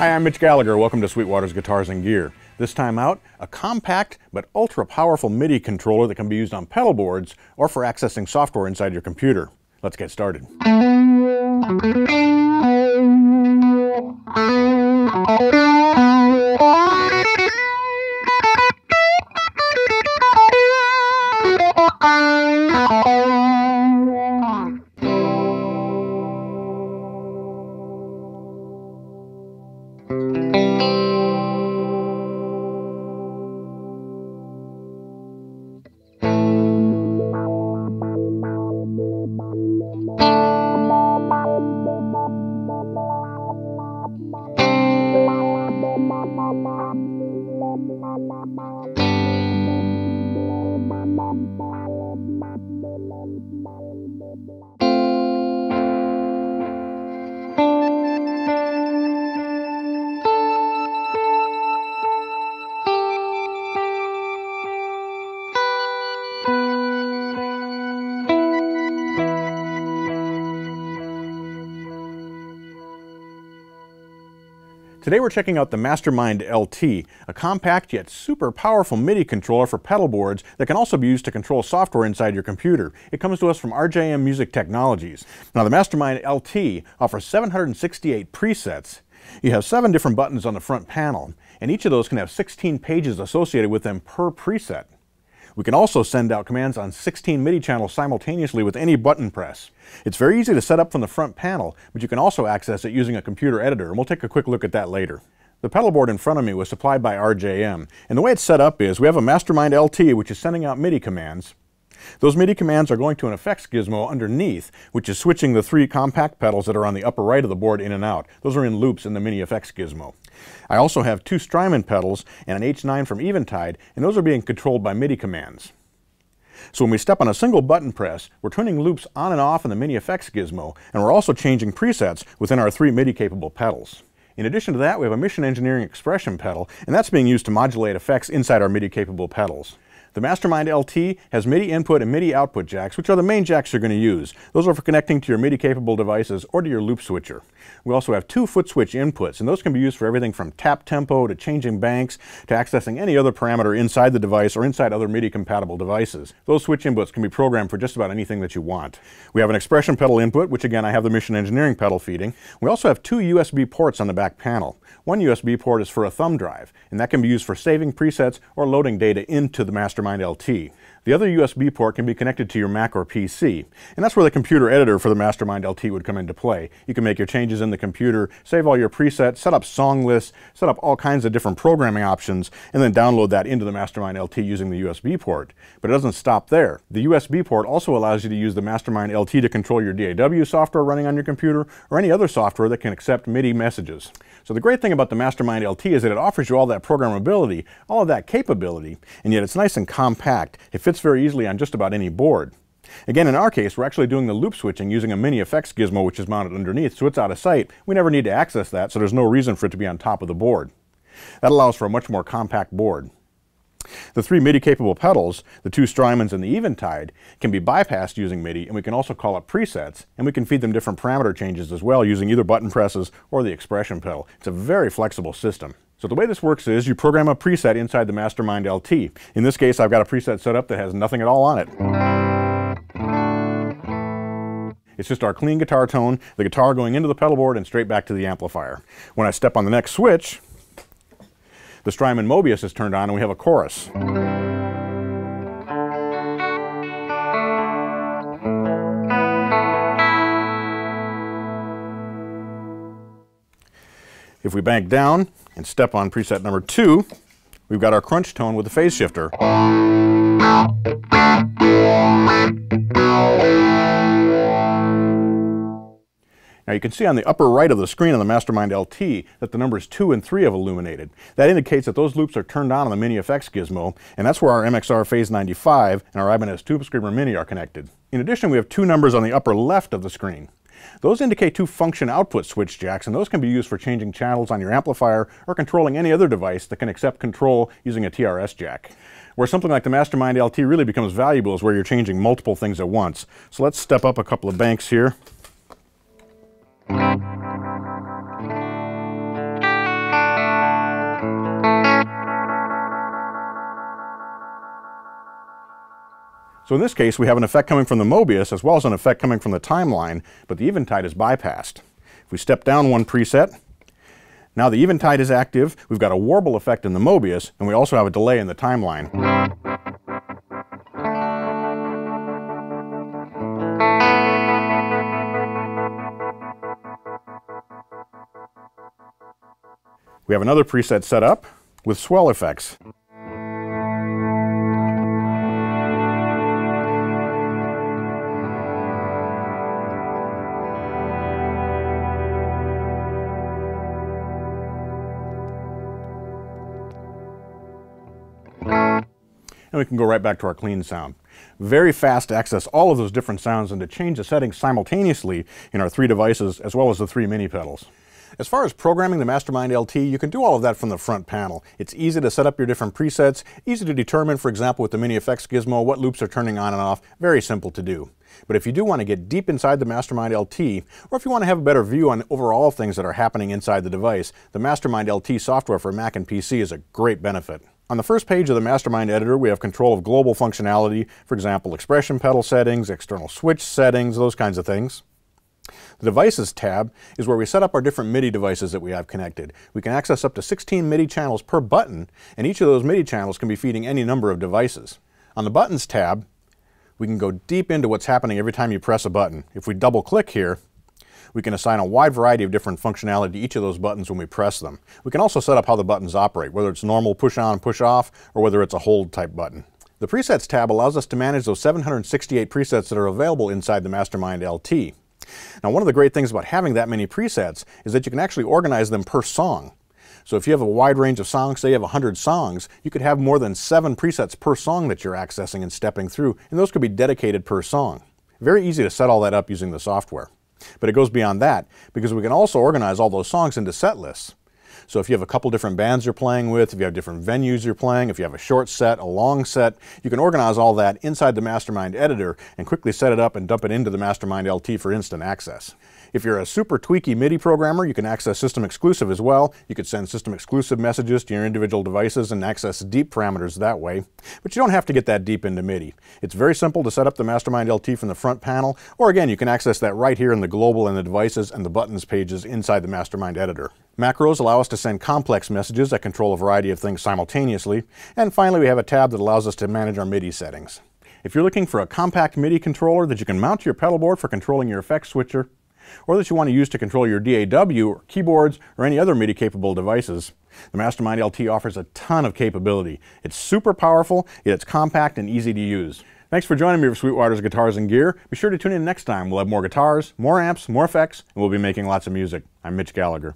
Hi, I'm Mitch Gallagher. Welcome to Sweetwater's Guitars and Gear. This time out, a compact but ultra-powerful MIDI controller that can be used on pedal boards or for accessing software inside your computer. Let's get started. Today we're checking out the Mastermind LT, a compact yet super powerful MIDI controller for pedal boards that can also be used to control software inside your computer. It comes to us from RJM Music Technologies. Now the Mastermind LT offers 768 presets. You have 7 different buttons on the front panel, and each of those can have 16 pages associated with them per preset. We can also send out commands on 16 MIDI channels simultaneously with any button press. It's very easy to set up from the front panel, but you can also access it using a computer editor, and we'll take a quick look at that later. The pedal board in front of me was supplied by RJM, and the way it's set up is we have a Mastermind LT which is sending out MIDI commands. Those MIDI commands are going to an effects gizmo underneath, which is switching the 3 compact pedals that are on the upper right of the board in and out. Those are in loops in the mini effects gizmo. I also have 2 Strymon pedals and an H9 from Eventide, and those are being controlled by MIDI commands. So when we step on a single button press, we're turning loops on and off in the mini effects gizmo, and we're also changing presets within our 3 MIDI capable pedals. In addition to that, we have a Mission Engineering expression pedal, and that's being used to modulate effects inside our MIDI capable pedals. The Mastermind LT has MIDI input and MIDI output jacks, which are the main jacks you're going to use. Those are for connecting to your MIDI capable devices or to your loop switcher. We also have 2 foot switch inputs, and those can be used for everything from tap tempo to changing banks to accessing any other parameter inside the device or inside other MIDI compatible devices. Those switch inputs can be programmed for just about anything that you want. We have an expression pedal input, which again I have the Mission Engineering pedal feeding. We also have 2 USB ports on the back panel. One USB port is for a thumb drive, and that can be used for saving presets or loading data into the Mastermind LT. The other USB port can be connected to your Mac or PC, and that's where the computer editor for the Mastermind LT would come into play. You can make your changes in the computer, save all your presets, set up song lists, set up all kinds of different programming options, and then download that into the Mastermind LT using the USB port. But it doesn't stop there. The USB port also allows you to use the Mastermind LT to control your DAW software running on your computer or any other software that can accept MIDI messages. So the great thing about the Mastermind LT is that it offers you all that programmability, all of that capability, and yet it's nice and compact. It fits very easily on just about any board. Again, in our case, we're actually doing the loop switching using a mini effects gizmo which is mounted underneath, so it's out of sight. We never need to access that, so there's no reason for it to be on top of the board. That allows for a much more compact board. The 3 MIDI capable pedals, the 2 Strymons and the Eventide, can be bypassed using MIDI, and we can also call up presets, and we can feed them different parameter changes as well using either button presses or the expression pedal. It's a very flexible system. So the way this works is you program a preset inside the Mastermind LT. In this case, I've got a preset set up that has nothing at all on it. It's just our clean guitar tone, the guitar going into the pedal board and straight back to the amplifier. When I step on the next switch, the Strymon Mobius is turned on and we have a chorus. If we bank down and step on preset number 2, we've got our crunch tone with the phase shifter. Now you can see on the upper right of the screen on the Mastermind LT that the numbers 2 and 3 have illuminated. That indicates that those loops are turned on the mini effects gizmo, and that's where our MXR Phase 95 and our Ibanez Tube Screamer Mini are connected. In addition, we have 2 numbers on the upper left of the screen. Those indicate 2 function output switch jacks, and those can be used for changing channels on your amplifier or controlling any other device that can accept control using a TRS jack. Where something like the Mastermind LT really becomes valuable is where you're changing multiple things at once. So let's step up a couple of banks here. So in this case, we have an effect coming from the Mobius as well as an effect coming from the timeline, but the Eventide is bypassed. If we step down one preset, now the Eventide is active, we've got a warble effect in the Mobius, and we also have a delay in the timeline. We have another preset set up with swell effects. And we can go right back to our clean sound. Very fast to access all of those different sounds and to change the settings simultaneously in our 3 devices as well as the 3 mini pedals. As far as programming the Mastermind LT, you can do all of that from the front panel. It's easy to set up your different presets, easy to determine, for example, with the Mini Effects gizmo, what loops are turning on and off. Very simple to do. But if you do want to get deep inside the Mastermind LT, or if you want to have a better view on overall things that are happening inside the device, the Mastermind LT software for Mac and PC is a great benefit. On the first page of the Mastermind editor, we have control of global functionality, for example, expression pedal settings, external switch settings, those kinds of things. The Devices tab is where we set up our different MIDI devices that we have connected. We can access up to 16 MIDI channels per button, and each of those MIDI channels can be feeding any number of devices. On the Buttons tab, we can go deep into what's happening every time you press a button. If we double click here, we can assign a wide variety of different functionality to each of those buttons when we press them. We can also set up how the buttons operate, whether it's normal push on, push off, or whether it's a hold type button. The Presets tab allows us to manage those 768 presets that are available inside the Mastermind LT. Now, one of the great things about having that many presets is that you can actually organize them per song. So if you have a wide range of songs, say you have 100 songs, you could have more than 7 presets per song that you're accessing and stepping through, and those could be dedicated per song. Very easy to set all that up using the software. But it goes beyond that, because we can also organize all those songs into set lists. So if you have a couple different bands you're playing with, if you have different venues you're playing, if you have a short set, a long set, you can organize all that inside the Mastermind editor and quickly set it up and dump it into the Mastermind LT for instant access. If you're a super tweaky MIDI programmer, you can access system exclusive as well. You could send system exclusive messages to your individual devices and access deep parameters that way. But you don't have to get that deep into MIDI. It's very simple to set up the Mastermind LT from the front panel, or again, you can access that right here in the global and the devices and the buttons pages inside the Mastermind editor. Macros allow us to send complex messages that control a variety of things simultaneously. And finally, we have a tab that allows us to manage our MIDI settings. If you're looking for a compact MIDI controller that you can mount to your pedal board for controlling your effects switcher, or that you want to use to control your DAW or keyboards or any other MIDI-capable devices, the Mastermind LT offers a ton of capability. It's super powerful, yet it's compact and easy to use. Thanks for joining me for Sweetwater's Guitars and Gear. Be sure to tune in next time. We'll have more guitars, more amps, more effects, and we'll be making lots of music. I'm Mitch Gallagher.